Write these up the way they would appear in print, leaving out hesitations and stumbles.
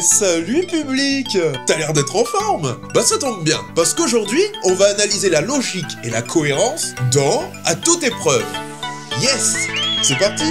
Salut public! T'as l'air d'être en forme! Bah ça tombe bien, parce qu'aujourd'hui, on va analyser la logique et la cohérence dans À toute épreuve. Yes! C'est parti!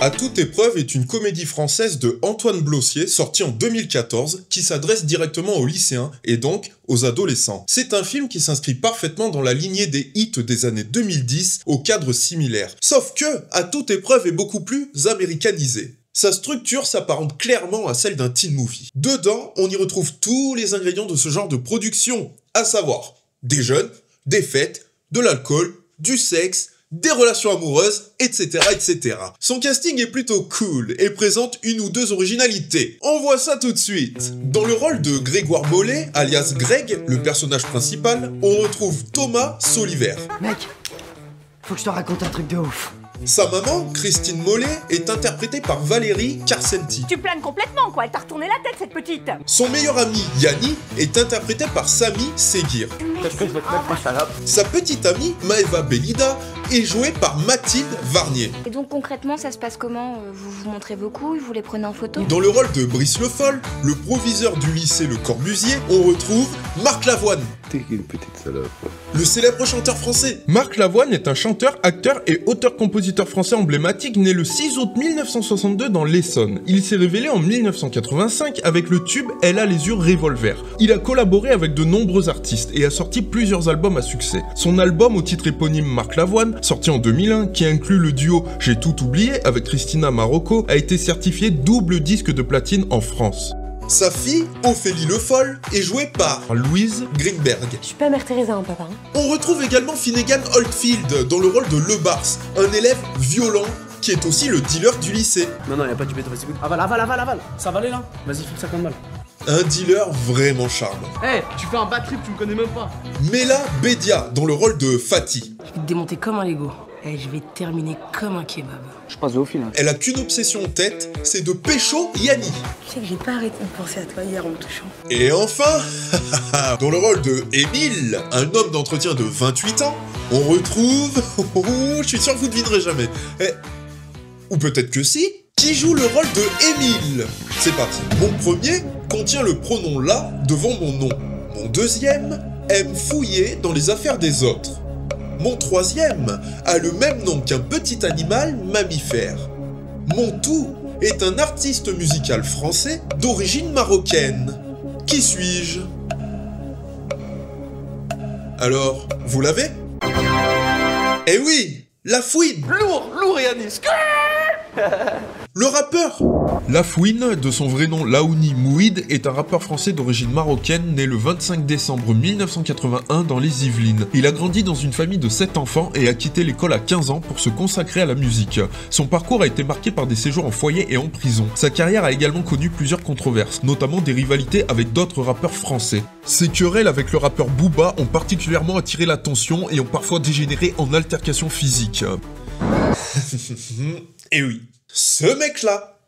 À toute épreuve est une comédie française de Antoine Blossier sortie en 2014 qui s'adresse directement aux lycéens et donc aux adolescents. C'est un film qui s'inscrit parfaitement dans la lignée des hits des années 2010 au cadre similaire. Sauf que À toute épreuve est beaucoup plus américanisé. Sa structure s'apparente clairement à celle d'un teen movie. Dedans, on y retrouve tous les ingrédients de ce genre de production, à savoir des jeunes, des fêtes, de l'alcool, du sexe, des relations amoureuses, etc., etc. Son casting est plutôt cool et présente une ou deux originalités. On voit ça tout de suite. Dans le rôle de Grégoire Mollet, alias Greg, le personnage principal, on retrouve Thomas Soliver. Mec, faut que je te raconte un truc de ouf. Sa maman, Christine Mollet, est interprétée par Valérie Carcenti. Tu planes complètement, quoi. Elle t'a retourné la tête, cette petite. Son meilleur ami, Yanni, est interprété par Samy Seguir. Qu'est-ce que je vais te mettre, ma salope? Sa petite amie, Maëva Bellida, est jouée par Mathilde Varnier. Et donc concrètement, ça se passe comment? Vous vous montrez vos couilles, vous les prenez en photo? Dans le rôle de Brice Le Foll, le proviseur du lycée Le Corbusier, on retrouve Marc Lavoine. T'es une petite salope. Le célèbre chanteur français. Marc Lavoine est un chanteur, acteur et auteur-compositeur français emblématique né le 6 août 1962 dans l'Essonne. Il s'est révélé en 1985 avec le tube Elle a les yeux revolver. Il a collaboré avec de nombreux artistes et a sorti plusieurs albums à succès. Son album au titre éponyme Marc Lavoine, sorti en 2001, qui inclut le duo J'ai tout oublié avec Christina Marocco, a été certifié double disque de platine en France. Sa fille, Ophélie Le Foll, est jouée par Louise Greenberg. Je suis pas Mère Teresa, hein, papa. On retrouve également Finnegan Oldfield dans le rôle de Le Bars, un élève violent qui est aussi le dealer du lycée. Non, y'a pas du béton, vas-y, avale. Ça va aller là? Vas-y, file 50 balles. Un dealer vraiment charmant. Hey, tu fais un bad trip, tu me connais même pas. Mela Bedia dans le rôle de Fatih. Je vais te démonter comme un Lego. Et je vais te terminer comme un kebab. Je passe au fil. Hein. Elle a qu'une obsession en tête, c'est de pécho Yanni. Tu sais que j'ai pas arrêté de penser à toi hier en me touchant. Et enfin, dans le rôle de Émile, un homme d'entretien de 28 ans, on retrouve... je suis sûr que vous ne devinerez jamais. Ou peut-être que si. Qui joue le rôle de Émile? C'est parti. Mon premier contient le pronom là devant mon nom. Mon deuxième aime fouiller dans les affaires des autres. Mon troisième a le même nom qu'un petit animal mammifère. Mon tout est un artiste musical français d'origine marocaine. Qui suis-je? Alors, vous l'avez? Eh oui, La Fouine! Lourd et Anis. Le rappeur! La Fouine, de son vrai nom Laouni Mouid, est un rappeur français d'origine marocaine né le 25 décembre 1981 dans les Yvelines. Il a grandi dans une famille de 7 enfants et a quitté l'école à 15 ans pour se consacrer à la musique. Son parcours a été marqué par des séjours en foyer et en prison. Sa carrière a également connu plusieurs controverses, notamment des rivalités avec d'autres rappeurs français. Ses querelles avec le rappeur Booba ont particulièrement attiré l'attention et ont parfois dégénéré en altercations physiques. Et oui, ce mec-là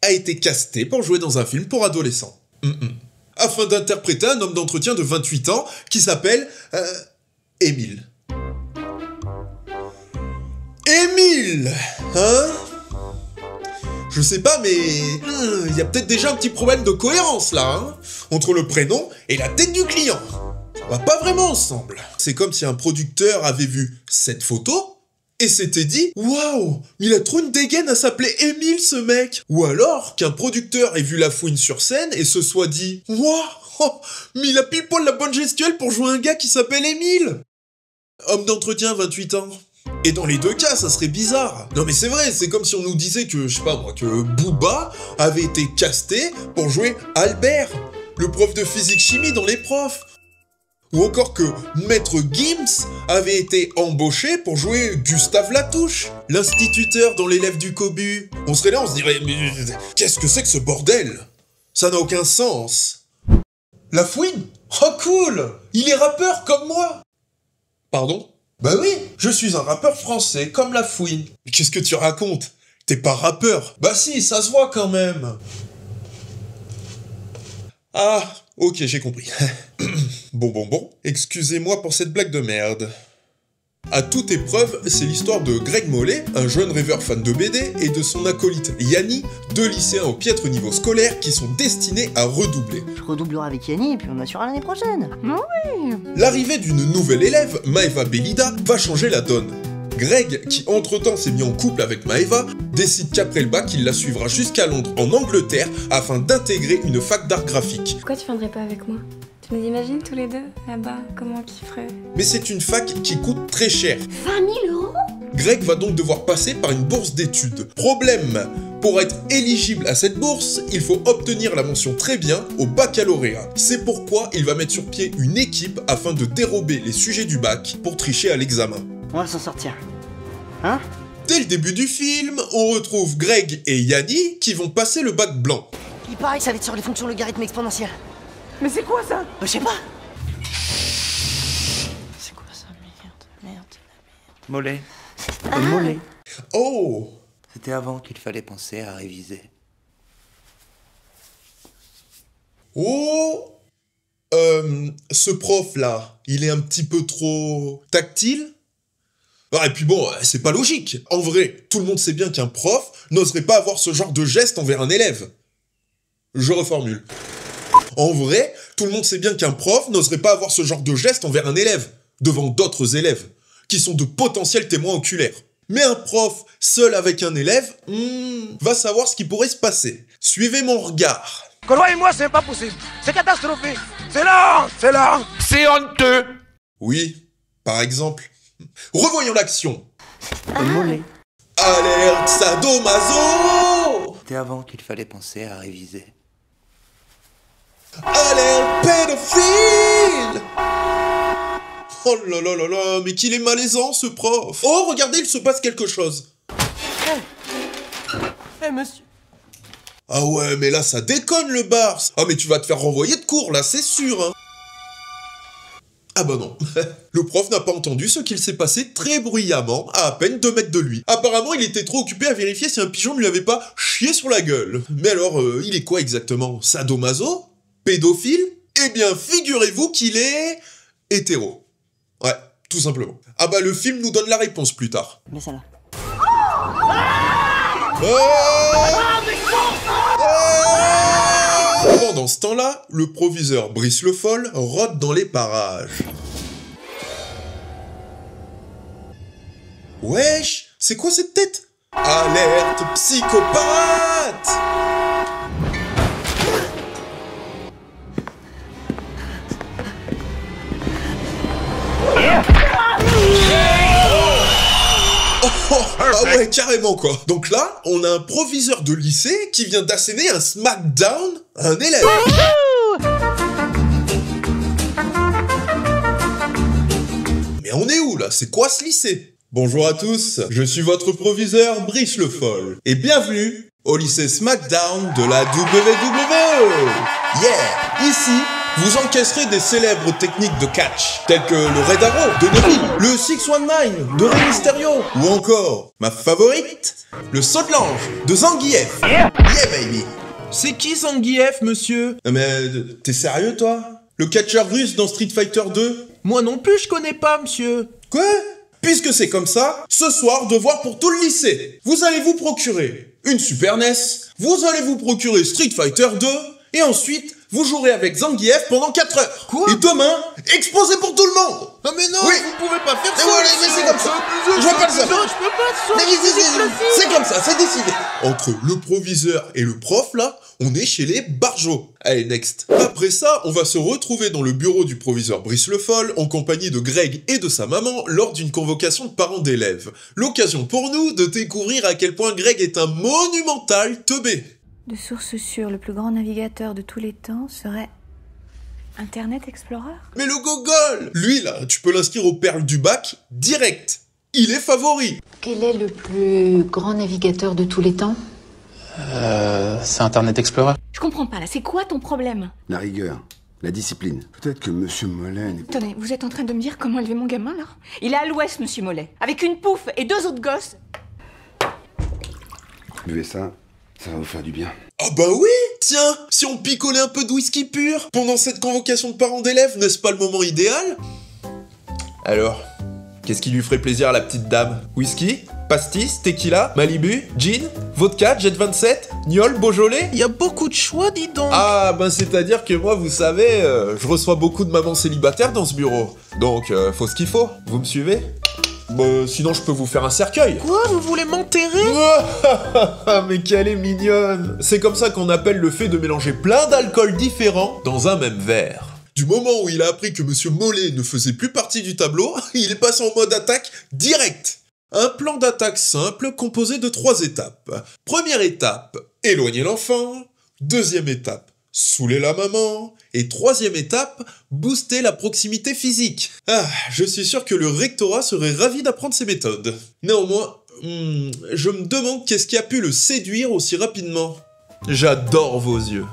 a été casté pour jouer dans un film pour adolescents. Afin d'interpréter un homme d'entretien de 28 ans qui s'appelle... Émile. Émile! Hein? Je sais pas, mais... il y a peut-être déjà un petit problème de cohérence, là, hein, entre le prénom et la tête du client. Ça va pas vraiment ensemble. C'est comme si un producteur avait vu cette photo... et s'était dit « Waouh, il a trop une dégaine à s'appeler Émile, ce mec !» Ou alors qu'un producteur ait vu La Fouine sur scène et se soit dit « Waouh, mais il a pile poil la bonne gestuelle pour jouer un gars qui s'appelle Émile !» Homme d'entretien, 28 ans. Et dans les deux cas, ça serait bizarre. Non mais c'est vrai, c'est comme si on nous disait que, je sais pas moi, que Booba avait été casté pour jouer Albert, le prof de physique-chimie dans Les Profs. Ou encore que Maître Gims avait été embauché pour jouer Gustave Latouche, l'instituteur dans l'élève du Cobu. On serait là, on se dirait, mais qu'est-ce que c'est que ce bordel? Ça n'a aucun sens. La Fouine? Oh cool! Il est rappeur comme moi! Pardon? Bah oui, je suis un rappeur français comme La Fouine. Mais qu'est-ce que tu racontes? T'es pas rappeur? Bah si, ça se voit quand même. Ah, ok, j'ai compris. Bon. Excusez-moi pour cette blague de merde. À toute épreuve, c'est l'histoire de Greg Mollet, un jeune rêveur fan de BD, et de son acolyte Yanni, deux lycéens au piètre niveau scolaire qui sont destinés à redoubler. Je redoublerai avec Yanni et puis on assurera l'année prochaine. Oui. L'arrivée d'une nouvelle élève, Maeva Belida, va changer la donne. Greg, qui entre-temps s'est mis en couple avec Maeva, décide qu'après le bac, il la suivra jusqu'à Londres, en Angleterre, afin d'intégrer une fac d'art graphique. Pourquoi tu viendrais pas avec moi? Tu nous imagines tous les deux, là-bas, comment on kifferait? Mais c'est une fac qui coûte très cher. 20 000 €? Greg va donc devoir passer par une bourse d'études. Problème, pour être éligible à cette bourse, il faut obtenir la mention très bien au baccalauréat. C'est pourquoi il va mettre sur pied une équipe afin de dérober les sujets du bac pour tricher à l'examen. On va s'en sortir. Hein? Dès le début du film, on retrouve Greg et Yanni qui vont passer le bac blanc. Il paraît que ça va être sur les fonctions logarithmes exponentielles. Mais c'est quoi ça? Je sais pas. C'est quoi ça? Merde. Mollet. Mollet. Oh! C'était avant qu'il fallait penser à réviser. Oh! Ce prof-là, il est un petit peu trop tactile? Ah, et puis bon, c'est pas logique. En vrai, tout le monde sait bien qu'un prof n'oserait pas avoir ce genre de geste envers un élève. Je reformule. En vrai, tout le monde sait bien qu'un prof n'oserait pas avoir ce genre de geste envers un élève, devant d'autres élèves, qui sont de potentiels témoins oculaires. Mais un prof, seul avec un élève, va savoir ce qui pourrait se passer. Suivez mon regard. Croyez-moi, c'est pas possible. C'est catastrophique. C'est lent. C'est honteux. Oui, par exemple. Revoyons l'action. Mollet. Alerte sadomaso! C'était avant qu'il fallait penser à réviser. Alerte pédophile! Oh là là là là, mais qu'il est malaisant ce prof! Oh, regardez, il se passe quelque chose! Monsieur. Ah ouais, mais là ça déconne le bar! Ah mais tu vas te faire renvoyer de cours là, c'est sûr, hein! Ah bah non, le prof n'a pas entendu ce qu'il s'est passé très bruyamment, à peine 2 mètres de lui. Apparemment, il était trop occupé à vérifier si un pigeon ne lui avait pas chié sur la gueule. Mais alors, il est quoi exactement? Sadomaso? Pédophile? Eh bien, figurez-vous qu'il est... hétéro. Ouais, tout simplement. Ah bah le film nous donne la réponse plus tard. Mais ça là. Pendant ce temps-là, le proviseur Brice Le Foll rôde dans les parages. Wesh, c'est quoi cette tête? Alerte psychopathe! Ah ouais, carrément quoi. Donc là, on a un proviseur de lycée qui vient d'asséner un smackdown à un élève. Mais on est où là? C'est quoi ce lycée? Bonjour à tous, je suis votre proviseur Brice Le Foll et bienvenue au lycée Smackdown de la WWE. Yeah, ici, vous encaisserez des célèbres techniques de catch, telles que le Red Arrow de Neville, le 619 de Rey Mysterio, ou encore, ma favorite, le saut de l'ange de Zangief. Yeah baby. C'est qui Zangief, monsieur? Non mais, t'es sérieux toi? Le catcheur russe dans Street Fighter 2? Moi non plus, je connais pas, monsieur. Quoi? Puisque c'est comme ça, ce soir, devoir pour tout le lycée. Vous allez vous procurer une Super NES, vous allez vous procurer Street Fighter 2, et ensuite, vous jouerez avec Zangief pendant 4 heures. Quoi? Et demain, exposé pour tout le monde. Ah mais non, oui. Vous pouvez pas faire Et ça. voilà, mais c'est comme ça. Je veux pas le savoir. Je peux pas ça. C'est comme ça, c'est décidé. Entre le proviseur et le prof, là, on est chez les barjots. Allez, next. Après ça, on va se retrouver dans le bureau du proviseur Brice Le Foll, en compagnie de Greg et de sa maman, lors d'une convocation de parents d'élèves. L'occasion pour nous de découvrir à quel point Greg est un monumental teubé. De source sûre, le plus grand navigateur de tous les temps serait Internet Explorer. Mais le gogol! Lui, là, tu peux l'inscrire aux perles du bac, direct. Il est favori. Quel est le plus grand navigateur de tous les temps? C'est Internet Explorer. Je comprends pas là, c'est quoi ton problème? La rigueur, la discipline. Peut-être que Monsieur Mollet n'est... Attendez, vous êtes en train de me dire comment élever mon gamin là? Il est à l'ouest, Monsieur Mollet, avec une pouffe et 2 autres gosses. Buvez ça, Ça va vous faire du bien. Ah bah oui! Tiens, si on picolait un peu de whisky pur pendant cette convocation de parents d'élèves, n'est-ce pas le moment idéal? Alors, qu'est-ce qui lui ferait plaisir à la petite dame? Whisky? Pastis? Tequila? Malibu? Gin? Vodka? Jet 27? Niol? Beaujolais? Il y a beaucoup de choix, dis donc. Ah, ben c'est-à-dire que moi, vous savez, je reçois beaucoup de mamans célibataires dans ce bureau. Donc, faut ce qu'il faut. Vous me suivez? Sinon, je peux vous faire un cercueil. Quoi? Vous voulez m'enterrer? Mais qu'elle est mignonne! C'est comme ça qu'on appelle le fait de mélanger plein d'alcools différents dans un même verre. Du moment où il a appris que Monsieur Mollet ne faisait plus partie du tableau, il est passé en mode attaque direct. Un plan d'attaque simple composé de 3 étapes. Première étape, éloigner l'enfant. Deuxième étape, saouler la maman. Et troisième étape, booster la proximité physique. Ah, je suis sûr que le rectorat serait ravi d'apprendre ces méthodes. Néanmoins, je me demande qu'est-ce qui a pu le séduire aussi rapidement. J'adore vos yeux.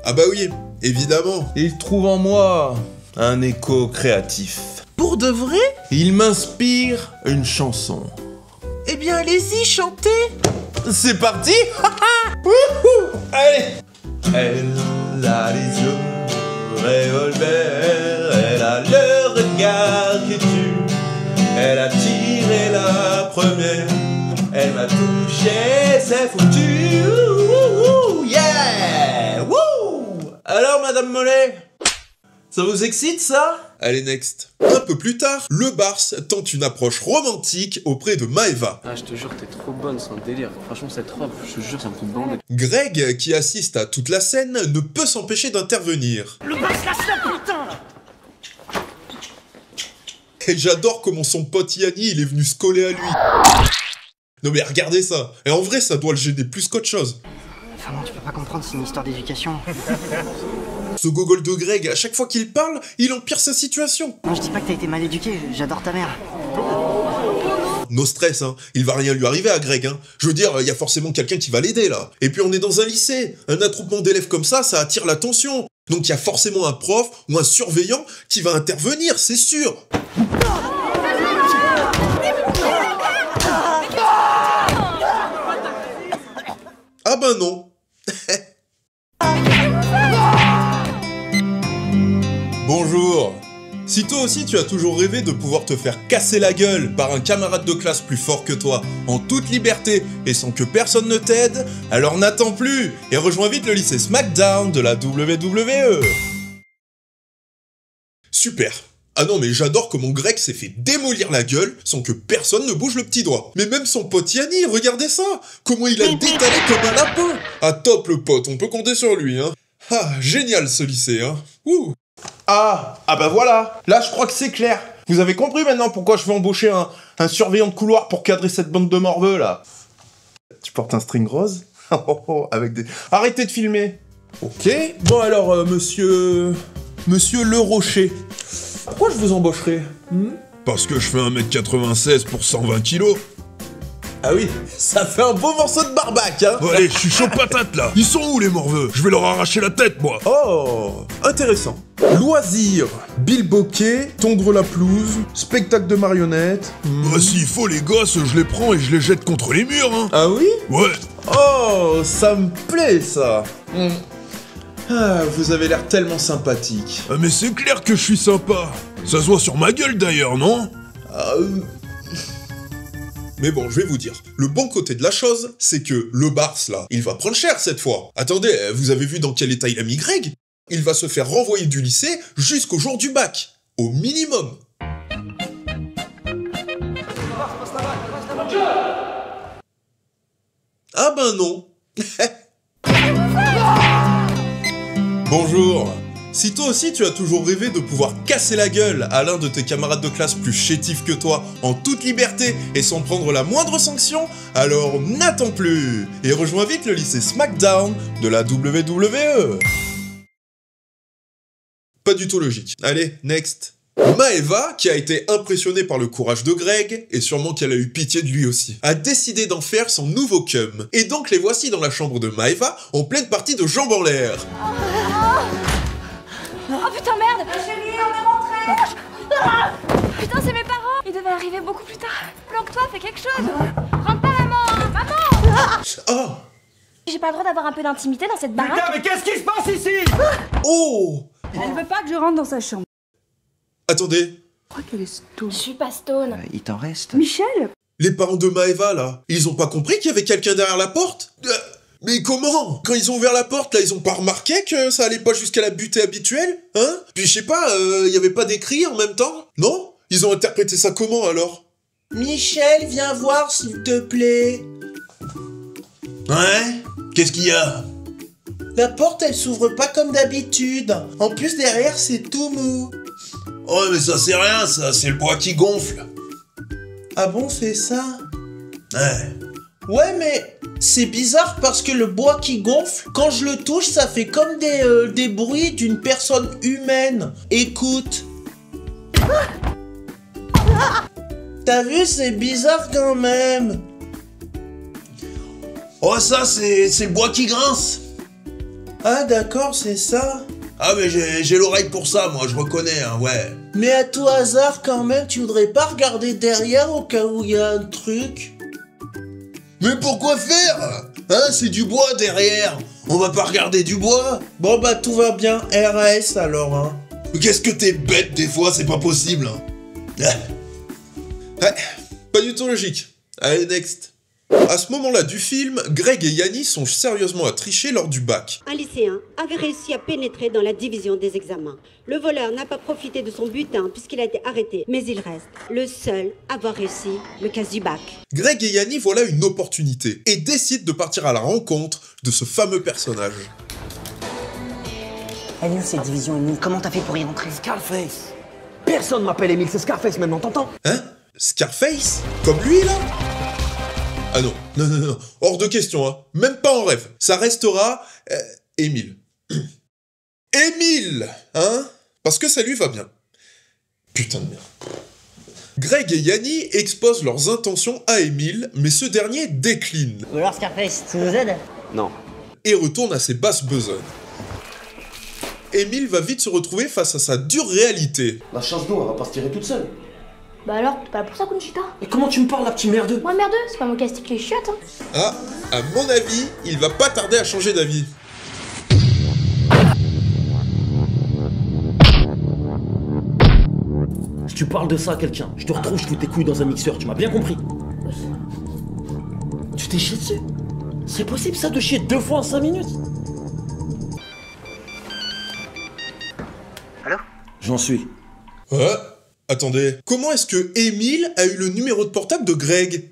Ah bah oui, évidemment. Il trouve en moi un écho créatif. Pour de vrai? Il m'inspire une chanson. Eh bien, allez-y, chantez. C'est parti. Allez. Elle a les yeux revolver, elle a le regard qui tue, elle a tiré la première, elle m'a touché, c'est foutu. Yeah. Wouh. Alors, Madame Mollet, ça vous excite, ça? Allez, next. Un peu plus tard, le Barça tente une approche romantique auprès de Maëva. Ah, je te jure, t'es trop bonne, c'est un délire. Franchement, cette robe, je te jure, ça me fout bander. Greg, qui assiste à toute la scène, ne peut s'empêcher d'intervenir. Le Barça, lâche-la, putain! Et j'adore comment son pote Yanni, il est venu se coller à lui. Non mais regardez ça. Et en vrai, ça doit le gêner plus qu'autre chose. Enfin, tu peux pas comprendre, c'est une histoire d'éducation. Ce gogol de Greg, à chaque fois qu'il parle, il empire sa situation. Non, je dis pas que t'as été mal éduqué, j'adore ta mère. No stress, hein. Il va rien lui arriver à Greg, hein. Je veux dire, il y a forcément quelqu'un qui va l'aider, là. Et puis on est dans un lycée. Un attroupement d'élèves comme ça attire l'attention. Donc il y a forcément un prof ou un surveillant qui va intervenir, c'est sûr. Ah ben non. Bonjour. Si toi aussi tu as toujours rêvé de pouvoir te faire casser la gueule par un camarade de classe plus fort que toi, en toute liberté et sans que personne ne t'aide, alors n'attends plus et rejoins vite le lycée SmackDown de la WWE. Super. Ah non mais j'adore comment Greg s'est fait démolir la gueule sans que personne ne bouge le petit doigt. Mais même son pote Yanni, regardez ça. Comment il a détalé comme un lapin. Ah top le pote, on peut compter sur lui, hein. Ah, génial ce lycée, hein. Ouh. Ah bah voilà. Là, je crois que c'est clair. Vous avez compris maintenant pourquoi je vais embaucher un surveillant de couloir pour cadrer cette bande de morveux, là. Tu portes un string rose? Avec des... Arrêtez de filmer. Ok. Bon alors, monsieur Le Rocher. Pourquoi je vous embaucherai? Parce que je fais 1m96 pour 120 kilos. Ah oui, ça fait un beau morceau de barbac, hein. Bon allez, je suis chaud patate, là. Ils sont où, les morveux? Je vais leur arracher la tête, moi. Oh, intéressant. Loisirs, bilboquet, tondre la pelouse, spectacle de marionnettes. Bah s'il faut, les gosses, je les prends et je les jette contre les murs, hein. Ah oui? Ouais. Oh, ça me plaît, ça. Ah, vous avez l'air tellement sympathique. Ah, mais c'est clair que je suis sympa. Ça se voit sur ma gueule, d'ailleurs, non? Mais bon, je vais vous dire, le bon côté de la chose, c'est que le Barça, là, il va prendre cher cette fois. Attendez, vous avez vu dans quel état il a mis Greg? Il va se faire renvoyer du lycée jusqu'au jour du bac. Au minimum. Ah ben non. Bonjour. Si toi aussi tu as toujours rêvé de pouvoir casser la gueule à l'un de tes camarades de classe plus chétifs que toi, en toute liberté et sans prendre la moindre sanction, alors n'attends plus et rejoins vite le lycée SmackDown de la WWE. Pas du tout logique. Allez, next. Maëva, qui a été impressionnée par le courage de Greg, et sûrement qu'elle a eu pitié de lui aussi, a décidé d'en faire son nouveau cum. Et donc les voici dans la chambre de Maëva, en pleine partie de jambes en l'air. Oh putain, merde! Chérie, on est rentrés! Putain, c'est mes parents! Ils devaient arriver beaucoup plus tard. Planque-toi, fais quelque chose! Rentre pas, maman! Maman! Oh. J'ai pas le droit d'avoir un peu d'intimité dans cette baraque? Putain, mais qu'est-ce qui se passe ici? Oh. Elle veut pas que je rentre dans sa chambre. Attendez. Je crois qu'elle est stone. Je suis pas stone. Il t'en reste? Michel? Les parents de Maëva, là, ils ont pas compris qu'il y avait quelqu'un derrière la porte? Mais comment? Quand ils ont ouvert la porte, là, ils ont pas remarqué que ça allait pas jusqu'à la butée habituelle? Hein? Puis je sais pas, y avait pas d'écrit en même temps? Non? Ils ont interprété ça comment, alors? Michel, viens voir, s'il te plaît. Ouais? Qu'est-ce qu'il y a? La porte, elle s'ouvre pas comme d'habitude. En plus, derrière, c'est tout mou. Oh, mais ça c'est rien, ça, c'est le bois qui gonfle. Ah bon, c'est ça? Ouais. Ouais, mais c'est bizarre parce que le bois qui gonfle, quand je le touche, ça fait comme des bruits d'une personne humaine. Écoute. T'as vu, c'est bizarre quand même. Oh, ça, c'est le bois qui grince. Ah, d'accord, c'est ça. Ah, mais j'ai l'oreille pour ça, moi, je reconnais, hein, ouais. Mais à tout hasard, quand même, tu voudrais pas regarder derrière au cas où il y a un truc? Mais pourquoi faire? Hein, c'est du bois derrière. On va pas regarder du bois. Bon, bah, tout va bien. RAS alors, hein. Mais qu'est-ce que t'es bête des fois, c'est pas possible. Hein. Ouais, pas du tout logique. Allez, next. À ce moment-là du film, Greg et Yanni songent sérieusement à tricher lors du bac. Un lycéen avait réussi à pénétrer dans la division des examens. Le voleur n'a pas profité de son butin puisqu'il a été arrêté, mais il reste le seul à avoir réussi le casse du bac. Greg et Yanni voient là une opportunité et décident de partir à la rencontre de ce fameux personnage. Elle est où cette division, Emile? Comment t'as fait pour y entrer? Scarface. Personne m'appelle Emile, c'est Scarface maintenant, t'entends? Hein? Scarface? Comme lui, là? Ah non, non, hors de question, hein. Même pas en rêve. Ça restera... Émile. Émile, hein? Parce que ça lui va bien. Putain de merde. Greg et Yanni exposent leurs intentions à Émile, mais ce dernier décline. Ou alors Scarface, tu nous aides? Non. Et retourne à ses basses besognes. Émile va vite se retrouver face à sa dure réalité. La chasse d'eau, elle va pas se tirer toute seule. Bah alors, t'es pas là pour ça, Conchita? Et comment tu me parles, là, petit merdeux? Moi, merdeux, c'est pas moi qui astique les chiottes, hein. Ah, à mon avis, il va pas tarder à changer d'avis. Si tu parles de ça à quelqu'un, je te retrouve, je fous tes couilles dans un mixeur, tu m'as bien compris? Tu t'es chié dessus? C'est possible ça de chier 2 fois en 5 minutes? Allô? J'en suis. Ouais. Attendez, comment est-ce que Émile a eu le numéro de portable de Greg?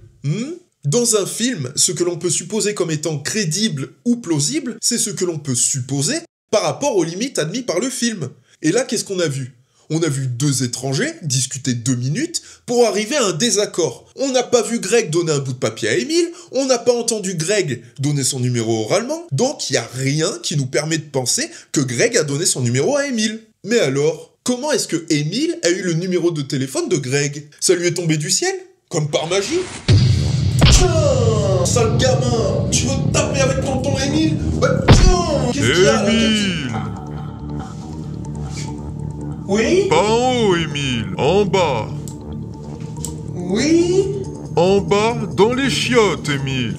Dans un film, ce que l'on peut supposer comme étant crédible ou plausible, c'est ce que l'on peut supposer par rapport aux limites admises par le film. Et là, qu'est-ce qu'on a vu? On a vu 2 étrangers discuter 2 minutes pour arriver à un désaccord. On n'a pas vu Greg donner un bout de papier à Émile, on n'a pas entendu Greg donner son numéro oralement, donc il n'y a rien qui nous permet de penser que Greg a donné son numéro à Émile. Mais alors, comment est-ce que Émile a eu le numéro de téléphone de Greg? Ça lui est tombé du ciel? Comme par magie? Tiens, sale gamin, tu veux te taper avec tonton Émile? Bah tiens, qu'est-ce qu'il y a là? Émile! Oui? Pas en haut, Émile, en bas. Oui? En bas, dans les chiottes, Émile.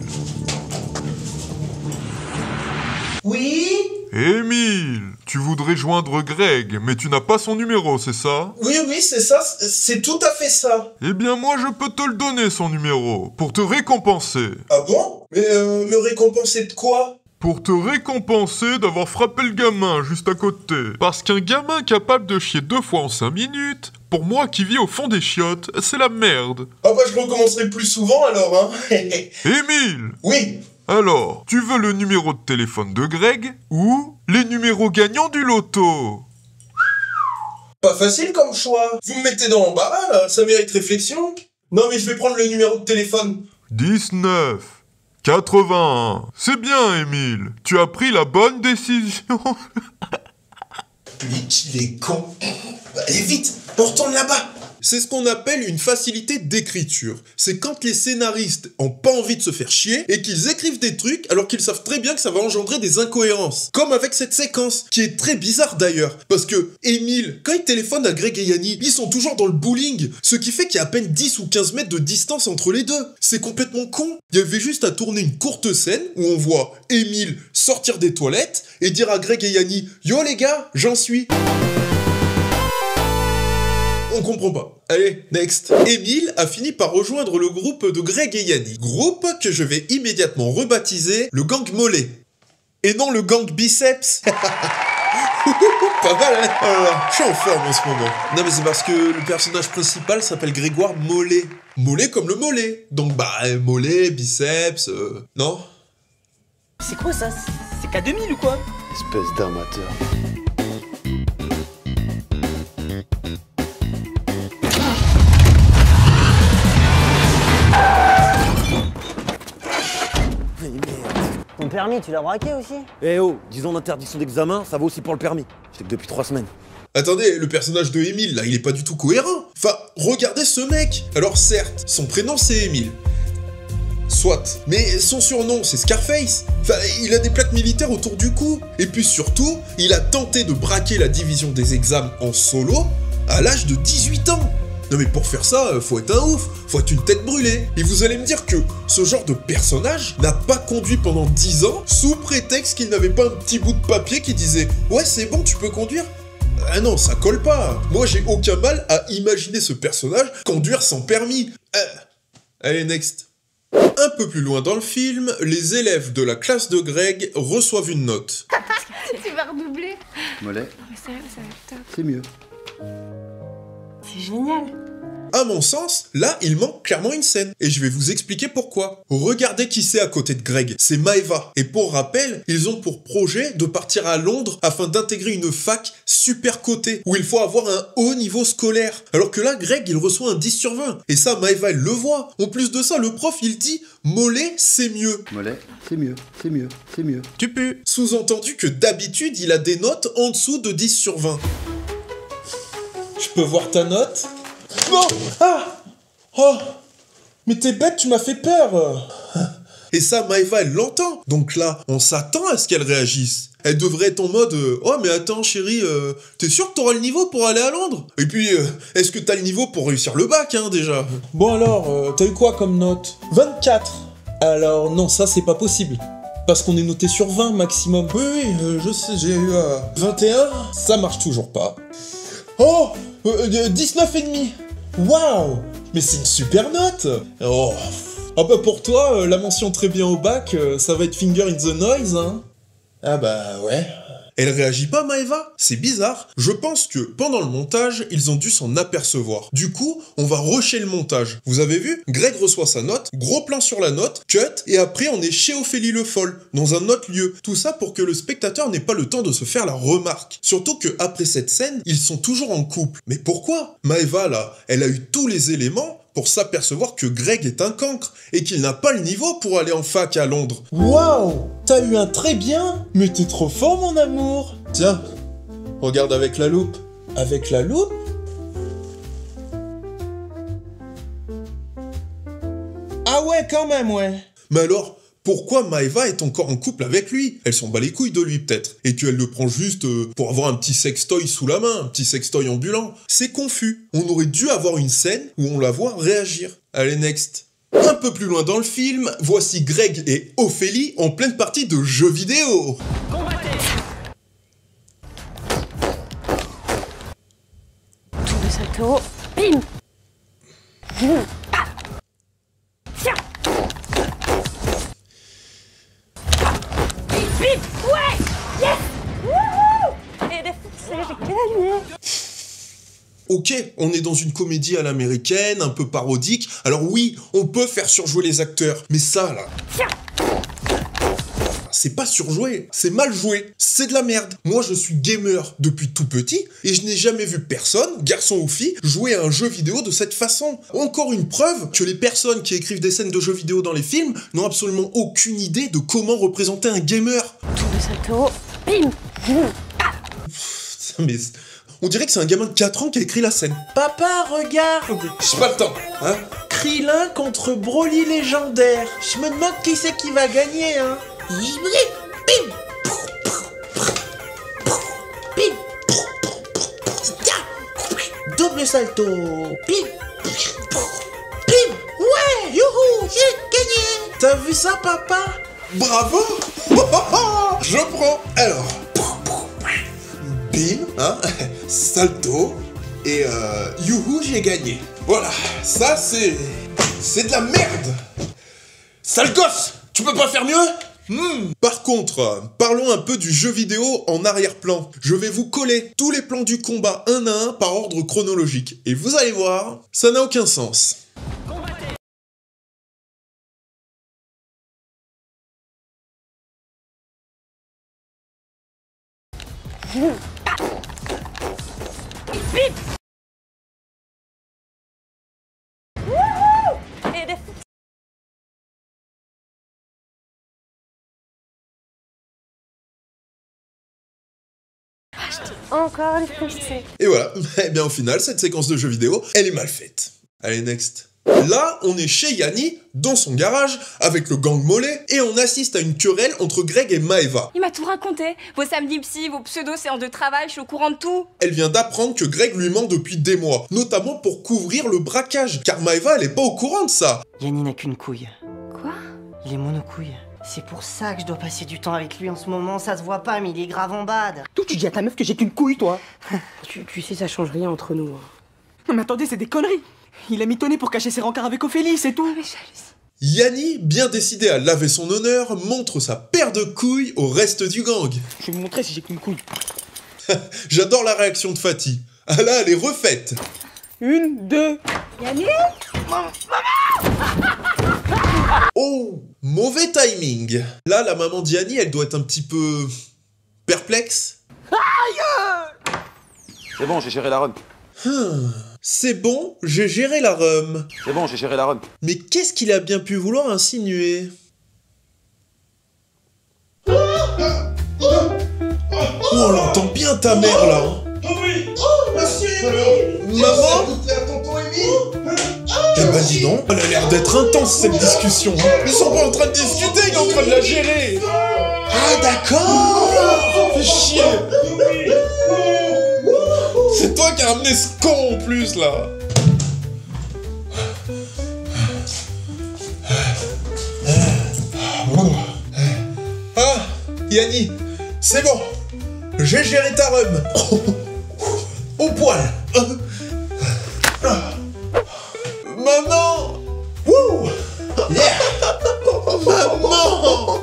Oui? Émile, tu voudrais joindre Greg, mais tu n'as pas son numéro, c'est ça? Oui, c'est ça, c'est tout à fait ça. Eh bien moi je peux te le donner son numéro, pour te récompenser. Ah bon? Mais me récompenser de quoi? Pour te récompenser d'avoir frappé le gamin juste à côté. Parce qu'un gamin capable de chier 2 fois en 5 minutes, pour moi qui vis au fond des chiottes, c'est la merde. Ah bah je recommencerai plus souvent alors, hein. Émile! Oui. Alors, tu veux le numéro de téléphone de Greg ou les numéros gagnants du loto? Pas facile comme choix. Vous me mettez dans l'embarras là, ça mérite réflexion. Non mais je vais prendre le numéro de téléphone. 19 81. C'est bien, Émile. Tu as pris la bonne décision. Mais qu'il est con. Allez vite, on retourne là-bas. C'est ce qu'on appelle une facilité d'écriture. C'est quand les scénaristes ont pas envie de se faire chier et qu'ils écrivent des trucs alors qu'ils savent très bien que ça va engendrer des incohérences. Comme avec cette séquence, qui est très bizarre d'ailleurs, parce que Émile, quand il téléphone à Greg et Yanni, ils sont toujours dans le bowling, ce qui fait qu'il y a à peine 10 ou 15 mètres de distance entre les deux. C'est complètement con. Il y avait juste à tourner une courte scène où on voit Émile sortir des toilettes et dire à Greg et Yanni « Yo les gars, j'en suis !» On comprend pas. Allez, next. Émile a fini par rejoindre le groupe de Greg et Yanni. Groupe que je vais immédiatement rebaptiser le gang Mollet. Et non le gang Biceps. Pas mal, hein? Oh là là, je suis en forme en ce moment. Non mais c'est parce que le personnage principal s'appelle Grégoire Mollet. Mollet comme le mollet. Donc mollet, biceps, non? C'est quoi ça? C'est K2000 ou quoi? Espèce d'armateur. Ton permis, tu l'as braqué aussi? Eh oh, disons d'interdiction d'examen, ça vaut aussi pour le permis. J'étais que depuis 3 semaines. Attendez, le personnage de Émile, là, il est pas du tout cohérent. Enfin, regardez ce mec. Alors certes, son prénom c'est Émile. Soit, mais son surnom c'est Scarface. Enfin, il a des plaques militaires autour du cou. Et puis surtout, il a tenté de braquer la division des examens en solo à l'âge de 18 ans. Non mais pour faire ça, faut être un ouf, faut être une tête brûlée. Et vous allez me dire que ce genre de personnage n'a pas conduit pendant 10 ans sous prétexte qu'il n'avait pas un petit bout de papier qui disait « Ouais, c'est bon, tu peux conduire ?» Ah non, ça colle pas. Moi, j'ai aucun mal à imaginer ce personnage conduire sans permis. Allez, next. Un peu plus loin dans le film, les élèves de la classe de Greg reçoivent une note. Tu vas redoubler. Mollet, Non mais sérieux, ça va être top. c'est mieux. C'est génial. À mon sens, là, il manque clairement une scène. Et je vais vous expliquer pourquoi. Regardez qui c'est à côté de Greg. C'est Maeva. Et pour rappel, ils ont pour projet de partir à Londres afin d'intégrer une fac super cotée, où il faut avoir un haut niveau scolaire. Alors que là, Greg, il reçoit un 10 sur 20. Et ça, Maeva, elle le voit. En plus de ça, le prof, il dit « Mollet, c'est mieux ». Mollet, c'est mieux, c'est mieux, c'est mieux. Tu pues. Sous-entendu que d'habitude, il a des notes en dessous de 10 sur 20. Je peux voir ta note? Non! Ah! Oh! Mais t'es bête, tu m'as fait peur! Et ça, Maeva, elle l'entend. Donc là, on s'attend à ce qu'elle réagisse. Elle devrait être en mode oh, mais attends, chérie, t'es sûr que t'auras le niveau pour aller à Londres? Et puis, est-ce que t'as le niveau pour réussir le bac, hein, déjà? Bon alors, t'as eu quoi comme note? 24. Alors, non, ça, c'est pas possible. Parce qu'on est noté sur 20 maximum. Oui, je sais, j'ai eu 21. Ça marche toujours pas. Oh! 19,5. Waouh! Mais c'est une super note! Oh! Ah bah pour toi, la mention très bien au bac, ça va être finger in the noise, hein? Ah bah ouais. Elle réagit pas, Maeva? C'est bizarre. Je pense que pendant le montage, ils ont dû s'en apercevoir. Du coup, on va rusher le montage. Vous avez vu? Greg reçoit sa note, gros plan sur la note, cut, et après on est chez Ophélie Le Foll, dans un autre lieu. Tout ça pour que le spectateur n'ait pas le temps de se faire la remarque. Surtout que après cette scène, ils sont toujours en couple. Mais pourquoi? Maeva, là, elle a eu tous les éléments pour s'apercevoir que Greg est un cancre et qu'il n'a pas le niveau pour aller en fac à Londres. Waouh! T'as eu un très bien? Mais t'es trop fort, mon amour! Tiens, regarde avec la loupe. Avec la loupe? Ah ouais, quand même, ouais. Mais alors, pourquoi Maeva est encore en couple avec lui? Elle s'en bat les couilles de lui, peut-être. Et qu'elle le prend juste pour avoir un petit sextoy sous la main, un petit sextoy ambulant. C'est confus. On aurait dû avoir une scène où on la voit réagir. Allez, next. Un peu plus loin dans le film, voici Greg et Ophélie en pleine partie de jeux vidéo. Tour de salto. Bim. Boum. Ah. Tiens. Bip, bip. Ouais. Yes. Wouhou. Et j'ai gagné. Ok, on est dans une comédie à l'américaine, un peu parodique, alors oui, on peut faire surjouer les acteurs, mais ça, là... Tiens. C'est pas surjoué, c'est mal joué, c'est de la merde. Moi, je suis gamer depuis tout petit, et je n'ai jamais vu personne, garçon ou fille, jouer à un jeu vidéo de cette façon. Encore une preuve que les personnes qui écrivent des scènes de jeux vidéo dans les films n'ont absolument aucune idée de comment représenter un gamer. Tour de salto. Bim. Boum. Ah. Mais... On dirait que c'est un gamin de 4 ans qui a écrit la scène. Papa, regarde. J'ai pas le temps, hein. Krillin contre Broly légendaire. Je me demande qui c'est qui va gagner, hein. Bim. Bim. Double salto. Bim. Bim. Ouais, youhou, j'ai gagné. T'as vu ça, papa? Bravo. Je prends. Alors, bim, hein, salto, et youhou, j'ai gagné. Voilà, ça c'est de la merde. Sale gosse, tu peux pas faire mieux? Par contre, parlons un peu du jeu vidéo en arrière-plan. Je vais vous coller tous les plans du combat un à un par ordre chronologique. Et vous allez voir, ça n'a aucun sens. Et des... Encore les frustrés. Et voilà, eh bien au final, cette séquence de jeu vidéo, elle est mal faite. Allez, next. Là, on est chez Yanni, dans son garage, avec le gang mollet, et on assiste à une querelle entre Greg et Maeva. Il m'a tout raconté. Vos samedis psy, vos pseudo-séances de travail, je suis au courant de tout. Elle vient d'apprendre que Greg lui ment depuis des mois, notamment pour couvrir le braquage, car Maeva, elle est pas au courant de ça. Yanni n'a qu'une couille. Quoi? Il est monocouille. C'est pour ça que je dois passer du temps avec lui en ce moment, ça se voit pas, mais il est grave en bad. D'où tu dis à ta meuf que j'ai qu'une couille, toi? Tu sais, ça change rien entre nous. Non mais attendez, c'est des conneries. Il a mitonné pour cacher ses rencarts avec Ophélie, c'est tout. Yanni, bien décidé à laver son honneur, montre sa paire de couilles au reste du gang. Je vais vous montrer si j'ai qu'une couille. J'adore la réaction de Fatih. Ah là, elle est refaite. 1, 2... Yanni? Oh, mauvais timing. Là, la maman d'Yanni, elle doit être un petit peu... perplexe. Aïe! C'est bon, j'ai géré la run. C'est bon, j'ai géré la rhum. C'est bon, j'ai géré la run. Mais qu'est-ce qu'il a bien pu vouloir insinuer? Oh, on l'entend bien ta mère là. Oh oui. Oh, monsieur Émile. Maman? Tonton Émile. Eh ben dis donc, elle a l'air d'être intense cette discussion. Ils sont pas en train de discuter, ils sont en train de la gérer. Ah d'accord. Fais chier. C'est toi qui as amené ce con en plus là. Ah, Yanni, c'est bon. J'ai géré ta rhum. Au poil. Maman. Wouh. Yeah. Maman.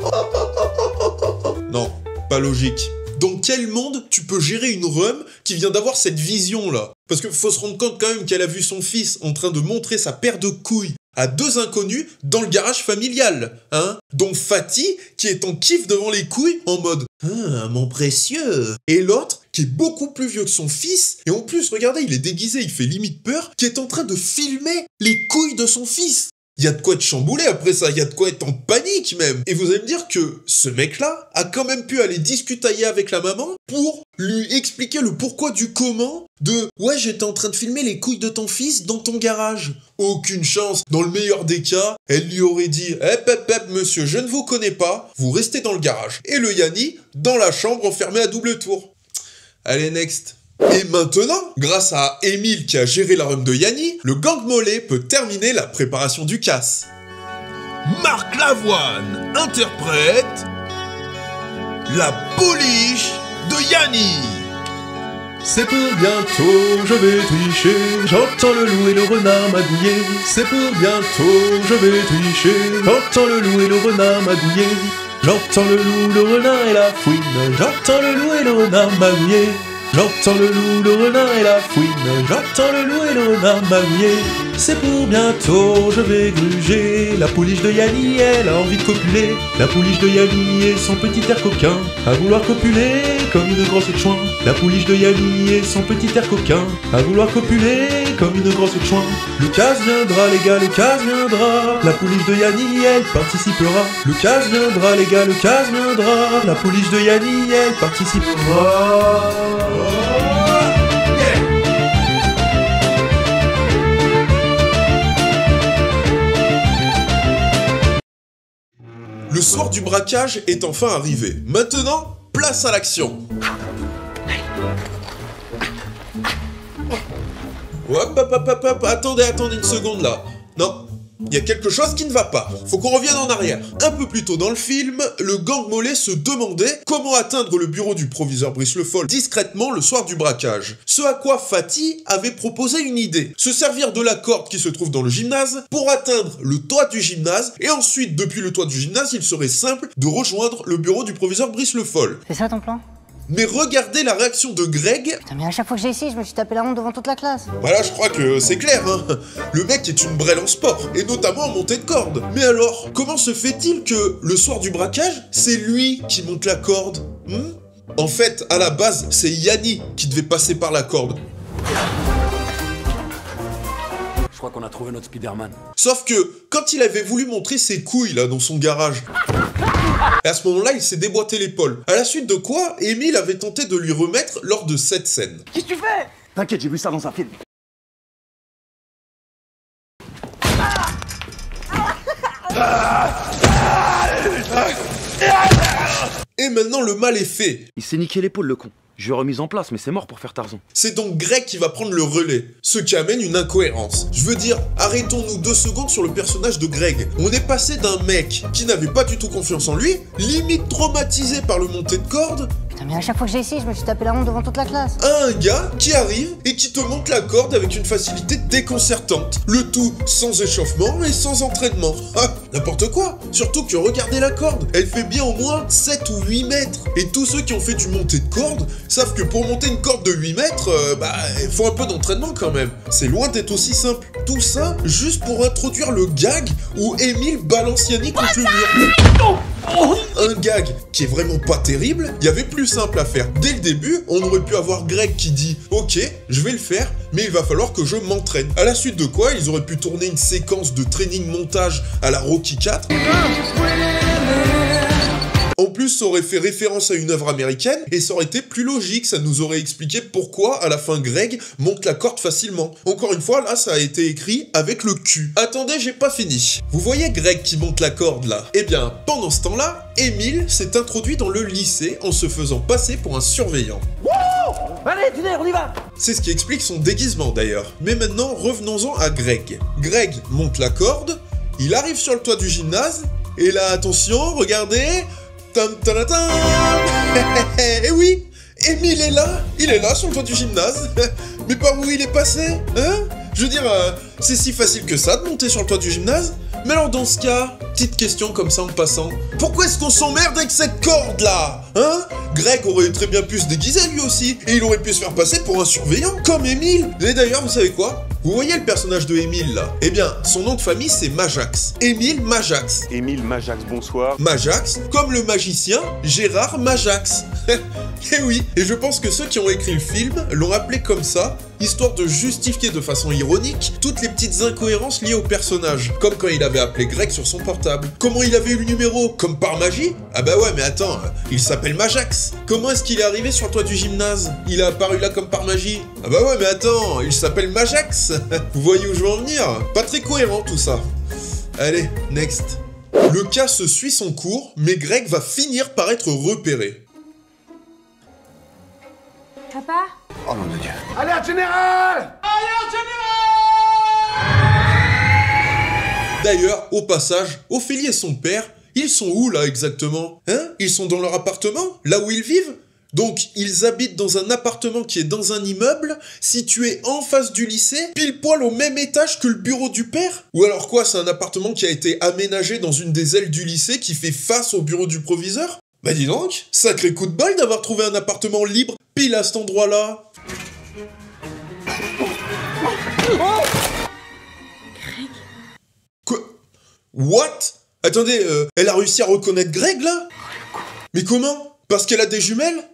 Non, pas logique. Dans quel monde tu peux gérer une rhum qui vient d'avoir cette vision-là? Parce que faut se rendre compte quand même qu'elle a vu son fils en train de montrer sa paire de couilles à deux inconnus dans le garage familial, hein? Dont Fatih, qui est en kiff devant les couilles, en mode « Ah, mon précieux !» Et l'autre, qui est beaucoup plus vieux que son fils, et en plus, regardez, il est déguisé, il fait limite peur, qui est en train de filmer les couilles de son fils. Il y a de quoi être chamboulé après ça, il y a de quoi être en panique même. Et vous allez me dire que ce mec-là a quand même pu aller discutailler avec la maman pour lui expliquer le pourquoi du comment de « Ouais, j'étais en train de filmer les couilles de ton fils dans ton garage ». Aucune chance. Dans le meilleur des cas, elle lui aurait dit « Hep, monsieur, je ne vous connais pas, vous restez dans le garage ». Et le Yanni, dans la chambre enfermé à double tour. Allez, next. Et maintenant, grâce à Émile qui a géré la rhum de Yanni, le gang mollet peut terminer la préparation du casse. Marc Lavoine interprète la pouliche de Yanni. C'est pour bientôt, je vais tricher. J'entends le loup et le renard magouiller. C'est pour bientôt, je vais tricher. J'entends le loup et le renard magouiller. J'entends le loup, le renard et la fouine. J'entends le loup et le renard magouiller. J'entends le loup, le renard et la fouine. J'entends le loup et le renard magouiller. C'est pour bientôt, je vais gruger. La pouliche de Yanni, elle a envie de copuler. La pouliche de Yanni et son petit air coquin, à vouloir copuler comme une grosse de chouin. La pouliche de Yanni et son petit air coquin, à vouloir copuler comme une grosse de chouin. Le casse viendra les gars, le casse viendra. La pouliche de Yanni, elle participera. Le casse viendra les gars, le casse viendra. La pouliche de Yanni, elle participera. Le soir du braquage est enfin arrivé. Maintenant, place à l'action. Hop, attendez une seconde là. Non, il y a quelque chose qui ne va pas. Faut qu'on revienne en arrière. Un peu plus tôt dans le film, le gang Mollet se demandait comment atteindre le bureau du proviseur Brice Le Foll discrètement le soir du braquage. Ce à quoi Fatih avait proposé une idée. Se servir de la corde qui se trouve dans le gymnase pour atteindre le toit du gymnase et ensuite, depuis le toit du gymnase, il serait simple de rejoindre le bureau du proviseur Brice Le Foll. C'est ça ton plan? Mais regardez la réaction de Greg. Putain, mais à chaque fois que j'ai ici, je me suis tapé la honte devant toute la classe. Voilà, je crois que c'est clair, hein. Le mec est une brêle en sport, et notamment en montée de corde. Mais alors, comment se fait-il que, le soir du braquage, c'est lui qui monte la corde? En fait, à la base, c'est Yanni qui devait passer par la corde. Je crois qu'on a trouvé notre Spider-Man. Sauf que, quand il avait voulu montrer ses couilles, là, dans son garage, et à ce moment-là, il s'est déboîté l'épaule. À la suite de quoi, Émile avait tenté de lui remettre lors de cette scène. Qu'est-ce que tu fais? T'inquiète, j'ai vu ça dans un film. Et maintenant, le mal est fait. Il s'est niqué l'épaule, le con. Je l'ai remise en place, mais c'est mort pour faire Tarzan. C'est donc Greg qui va prendre le relais, ce qui amène une incohérence. Je veux dire, arrêtons-nous 2 secondes sur le personnage de Greg. On est passé d'un mec qui n'avait pas du tout confiance en lui, limite traumatisé par le monté de corde, Putain, mais à chaque fois que j'ai ici, je me suis tapé la honte devant toute la classe. à un gars qui arrive et qui te monte la corde avec une facilité déconcertante. Le tout sans échauffement et sans entraînement. Ah, n'importe quoi. Surtout que regardez la corde, elle fait bien au moins 7 ou 8 mètres. Et tous ceux qui ont fait du monté de corde savent que pour monter une corde de 8 mètres, il faut un peu d'entraînement quand même. C'est loin d'être aussi simple. Tout ça juste pour introduire le gag où Émile balance Yannick contre le mur. Un gag qui est vraiment pas terrible, il y avait plus simple à faire. Dès le début, on aurait pu avoir Greg qui dit « Ok, je vais le faire, mais il va falloir que je m'entraîne. » À la suite de quoi, ils auraient pu tourner une séquence de training montage à la Rocky 4. En plus, ça aurait fait référence à une œuvre américaine, et ça aurait été plus logique, ça nous aurait expliqué pourquoi, à la fin, Greg monte la corde facilement. Encore une fois, là, ça a été écrit avec le cul. Attendez, j'ai pas fini. Vous voyez Greg qui monte la corde, là? Eh bien, pendant ce temps-là, Émile s'est introduit dans le lycée en se faisant passer pour un surveillant. Allez, Tuner, on y va! C'est ce qui explique son déguisement, d'ailleurs. Mais maintenant, revenons-en à Greg. Greg monte la corde, il arrive sur le toit du gymnase, et là, attention, regardez... Et oui, Émile est là, il est là sur le toit du gymnase. Mais par où il est passé, hein? Je veux dire, c'est si facile que ça de monter sur le toit du gymnase. Mais alors dans ce cas, petite question comme ça en passant, pourquoi est-ce qu'on s'emmerde avec cette corde là? Hein? Greg aurait très bien pu se déguiser lui aussi, et il aurait pu se faire passer pour un surveillant, comme Émile. Et d'ailleurs, vous savez quoi? Vous voyez le personnage de Émile là? Eh bien, son nom de famille c'est Majax. Émile Majax. Émile Majax, bonsoir. Majax, comme le magicien Gérard Majax. Et oui, et je pense que ceux qui ont écrit le film l'ont appelé comme ça, histoire de justifier de façon ironique toutes les petites incohérences liées au personnage. Comme quand il avait appelé Greg sur son portable. Comment il avait eu le numéro? Comme par magie? Ah bah ouais, mais attends, il s'appelle Majax. Comment est-ce qu'il est arrivé sur le toit du gymnase? Il a apparu là comme par magie? Ah bah ouais, mais attends, il s'appelle Majax. Vous voyez où je veux en venir? Pas très cohérent tout ça. Allez, next. Le cas se suit son cours, mais Greg va finir par être repéré. Papa? Oh mon Dieu. Alerte générale! D'ailleurs, au passage, Ophélie et son père, ils sont où là exactement? Hein? Ils sont dans leur appartement? Là où ils vivent? Donc, ils habitent dans un appartement qui est dans un immeuble, situé en face du lycée, pile poil au même étage que le bureau du père? Ou alors quoi, c'est un appartement qui a été aménagé dans une des ailes du lycée qui fait face au bureau du proviseur? Bah dis donc, sacré coup de bol d'avoir trouvé un appartement libre pile à cet endroit-là. Quoi? What? Attendez, elle a réussi à reconnaître Greg là? Mais comment? Parce qu'elle a des jumelles?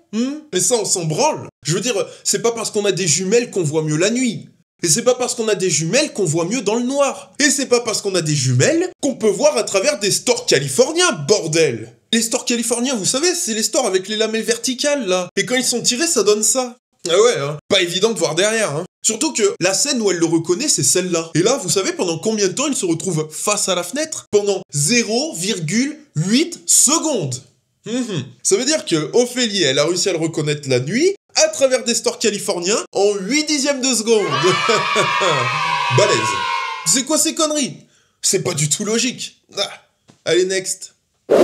Mais ça on s'en branle. Je veux dire, c'est pas parce qu'on a des jumelles qu'on voit mieux la nuit. Et c'est pas parce qu'on a des jumelles qu'on voit mieux dans le noir. Et c'est pas parce qu'on a des jumelles qu'on peut voir à travers des stores californiens, bordel! Les stores californiens, vous savez, c'est les stores avec les lamelles verticales, là. Et quand ils sont tirés, ça donne ça. Ah ouais, hein. Pas évident de voir derrière, hein. Surtout que la scène où elle le reconnaît, c'est celle-là. Et là, vous savez pendant combien de temps il se retrouve face à la fenêtre? Pendant 0,0 8 secondes. Ça veut dire que Ophélie, elle a réussi à le reconnaître la nuit à travers des stores californiens en 8 dixièmes de seconde. Balèze. C'est quoi ces conneries? C'est pas du tout logique. Allez, next.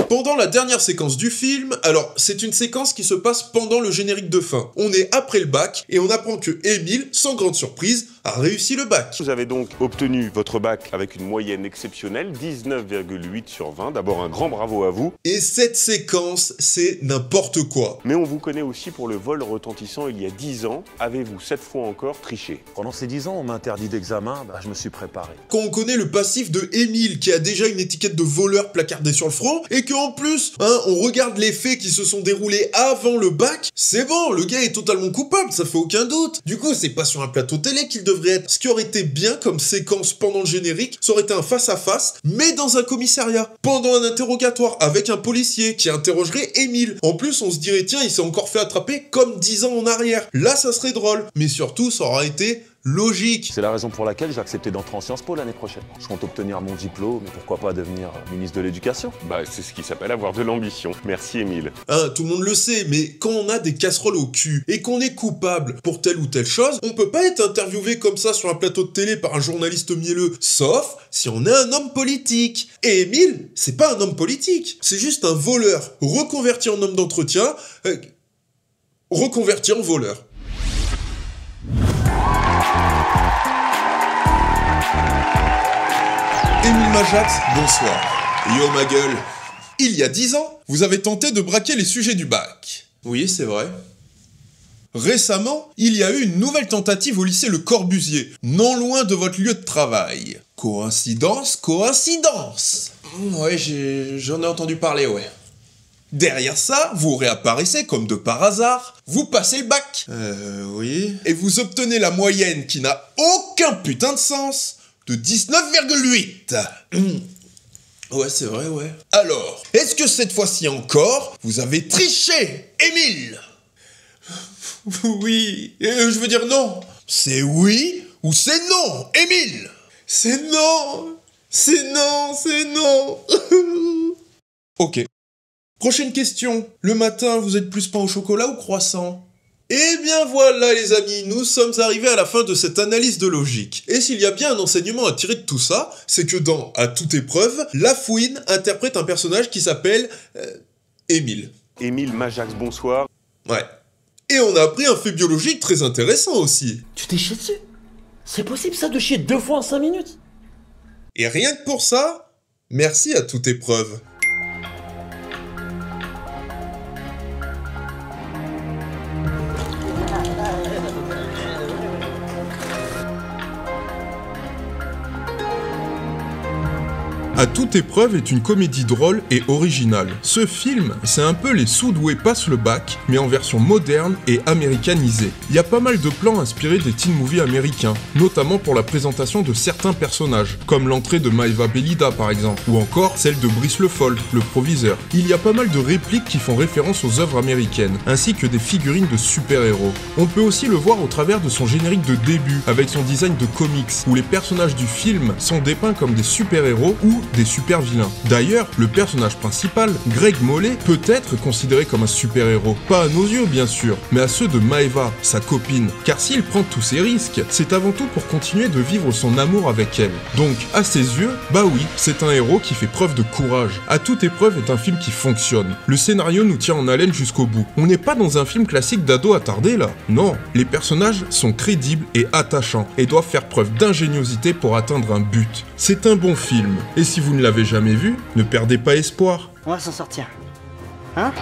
Pendant la dernière séquence du film, alors c'est une séquence qui se passe pendant le générique de fin. On est après le bac et on apprend que Émile, sans grande surprise, a réussi le bac. Vous avez donc obtenu votre bac avec une moyenne exceptionnelle, 19,8 sur 20. D'abord un grand bravo à vous. Et cette séquence, c'est n'importe quoi. Mais on vous connaît aussi pour le vol retentissant il y a 10 ans. Avez-vous cette fois encore triché? Pendant ces 10 ans, on m'a interdit d'examen, je me suis préparé. Quand on connaît le passif de Émile, qui a déjà une étiquette de voleur placardée sur le front, et qu'en plus, on regarde les faits qui se sont déroulés avant le bac, c'est bon, le gars est totalement coupable, ça fait aucun doute. Du coup, c'est pas sur un plateau télé qu'il devrait être. Ce qui aurait été bien comme séquence pendant le générique, ça aurait été un face-à-face, mais dans un commissariat, pendant un interrogatoire, avec un policier qui interrogerait Émile. En plus, on se dirait, tiens, il s'est encore fait attraper comme 10 ans en arrière. Là, ça serait drôle. Mais surtout, ça aurait été logique. C'est la raison pour laquelle j'ai accepté d'entrer en Sciences Po l'année prochaine. Je compte obtenir mon diplôme, mais pourquoi pas devenir ministre de l'Éducation? C'est ce qui s'appelle avoir de l'ambition. Merci Émile. Tout le monde le sait, mais quand on a des casseroles au cul et qu'on est coupable pour telle ou telle chose, on peut pas être interviewé comme ça sur un plateau de télé par un journaliste mielleux, sauf si on est un homme politique. Et Émile, c'est pas un homme politique, c'est juste un voleur reconverti en homme d'entretien, reconverti en voleur. Émile Majax, bonsoir. Yo ma gueule. Il y a 10 ans, vous avez tenté de braquer les sujets du bac. Oui, c'est vrai. Récemment, il y a eu une nouvelle tentative au lycée Le Corbusier, non loin de votre lieu de travail. Coïncidence, coïncidence. Ouais, j'en ai entendu parler, ouais. Derrière ça, vous réapparaissez comme de par hasard, vous passez le bac. Oui. Et vous obtenez la moyenne qui n'a aucun putain de sens, de 19,8. Ouais, c'est vrai, ouais. Alors, est-ce que cette fois-ci encore, vous avez triché, Émile? Oui, je veux dire non. C'est oui ou c'est non, Émile? C'est non. C'est non, c'est non. Ok. Prochaine question. Le matin, vous êtes plus pain au chocolat ou croissant? Eh bien voilà les amis, nous sommes arrivés à la fin de cette analyse de logique. Et s'il y a bien un enseignement à tirer de tout ça, c'est que dans À toute épreuve, La Fouine interprète un personnage qui s'appelle... Émile. Émile Majax, bonsoir. Ouais. Et on a appris un fait biologique très intéressant aussi. Tu t'es chié dessus? C'est possible ça de chier 2 fois en 5 minutes? Et rien que pour ça, merci À toute épreuve. À toute épreuve est une comédie drôle et originale. Ce film, c'est un peu les sous-doués passent le bac, mais en version moderne et américanisée. Il y a pas mal de plans inspirés des teen movies américains, notamment pour la présentation de certains personnages, comme l'entrée de Maëva Belida par exemple, ou encore celle de Brice Le Foll, le proviseur. Il y a pas mal de répliques qui font référence aux œuvres américaines, ainsi que des figurines de super-héros. On peut aussi le voir au travers de son générique de début, avec son design de comics, où les personnages du film sont dépeints comme des super-héros ou des super vilains. D'ailleurs, le personnage principal, Greg Mollet, peut être considéré comme un super-héros. Pas à nos yeux bien sûr, mais à ceux de Maëva, sa copine. Car s'il prend tous ces risques, c'est avant tout pour continuer de vivre son amour avec elle. Donc, à ses yeux, bah oui, c'est un héros qui fait preuve de courage. À toute épreuve est un film qui fonctionne. Le scénario nous tient en haleine jusqu'au bout. On n'est pas dans un film classique d'ado attardé là. Non, les personnages sont crédibles et attachants, et doivent faire preuve d'ingéniosité pour atteindre un but. C'est un bon film, et si vous ne l'avez jamais vu, ne perdez pas espoir. On va s'en sortir. Hein?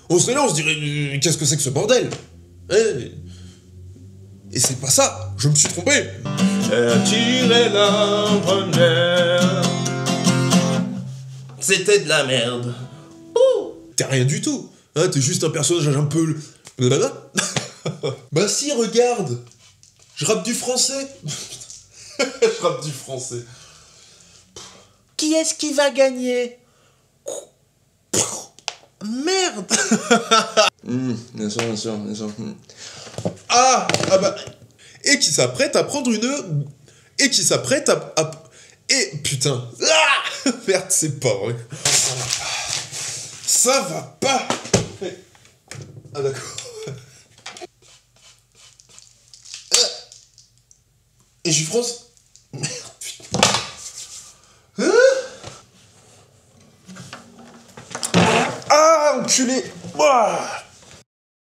On serait là, on se dirait, qu'est-ce que c'est que ce bordel? Et c'est pas ça, je me suis trompé. Tirer la C'était de la merde. T'es rien du tout. Hein, t'es juste un personnage un peu... Bah si, regarde. Je rappe du français. Je rappe du français. Qui est-ce qui va gagner? Merde. Bien sûr. Ah bah... Et qui s'apprête à prendre une... Et qui s'apprête à... Et putain. Ah merde, c'est pas vrai. Ça va pas. Ah d'accord. Et je suis France. Merde, putain. Ah, enculé. Ah.